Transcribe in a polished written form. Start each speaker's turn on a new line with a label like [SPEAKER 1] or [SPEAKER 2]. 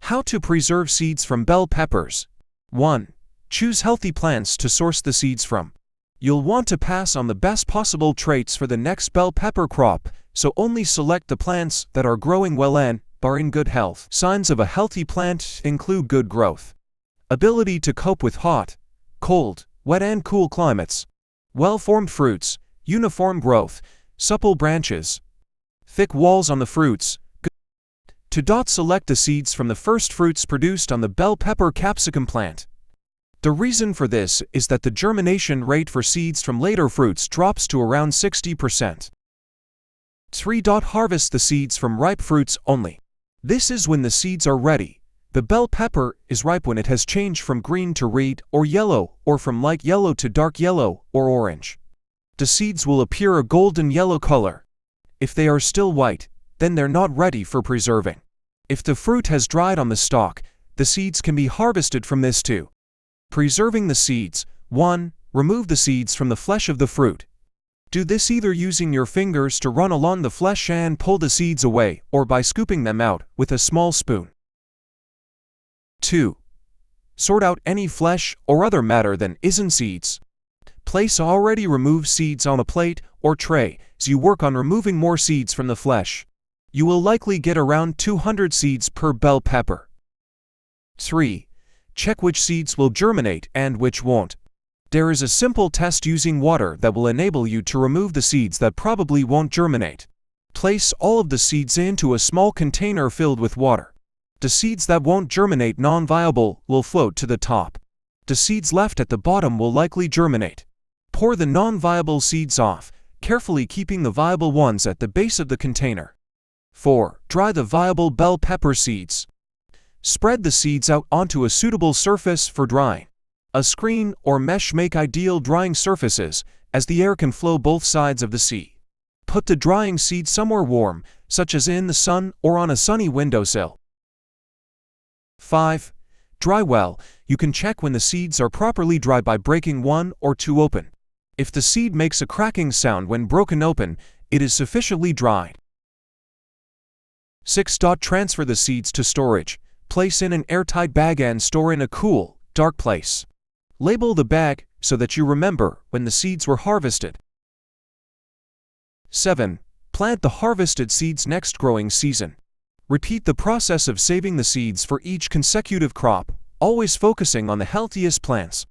[SPEAKER 1] How to preserve seeds from bell peppers. 1. Choose healthy plants to source the seeds from. You'll want to pass on the best possible traits for the next bell pepper crop, so only select the plants that are growing well and are in good health. Signs of a healthy plant include good growth, ability to cope with hot, cold, wet and cool climates, well-formed fruits, uniform growth, supple branches, thick walls on the fruits. To select the seeds from the first fruits produced on the bell pepper capsicum plant. The reason for this is that the germination rate for seeds from later fruits drops to around 60%. 3. Harvest the seeds from ripe fruits only. This is when the seeds are ready. The bell pepper is ripe when it has changed from green to red or yellow, or from light yellow to dark yellow or orange. The seeds will appear a golden yellow color. If they are still white, then they're not ready for preserving. If the fruit has dried on the stalk, the seeds can be harvested from this too. Preserving the seeds. 1. Remove the seeds from the flesh of the fruit. Do this either using your fingers to run along the flesh and pull the seeds away, or by scooping them out with a small spoon. 2. Sort out any flesh or other matter that isn't seeds. Place already removed seeds on a plate or tray as you work on removing more seeds from the flesh. You will likely get around 200 seeds per bell pepper. 3. Check which seeds will germinate and which won't. There is a simple test using water that will enable you to remove the seeds that probably won't germinate. Place all of the seeds into a small container filled with water. The seeds that won't germinate non-viable will float to the top. The seeds left at the bottom will likely germinate. Pour the non-viable seeds off, carefully keeping the viable ones at the base of the container. 4. Dry the viable bell pepper seeds. Spread the seeds out onto a suitable surface for drying. A screen or mesh make ideal drying surfaces, as the air can flow both sides of the seed. Put the drying seed somewhere warm, such as in the sun or on a sunny windowsill. 5. Dry well. You can check when the seeds are properly dry by breaking 1 or 2 open. If the seed makes a cracking sound when broken open, it is sufficiently dried. 6. Transfer the seeds to storage. Place in an airtight bag and store in a cool, dark place. Label the bag so that you remember when the seeds were harvested. 7. Plant the harvested seeds next growing season. Repeat the process of saving the seeds for each consecutive crop, always focusing on the healthiest plants.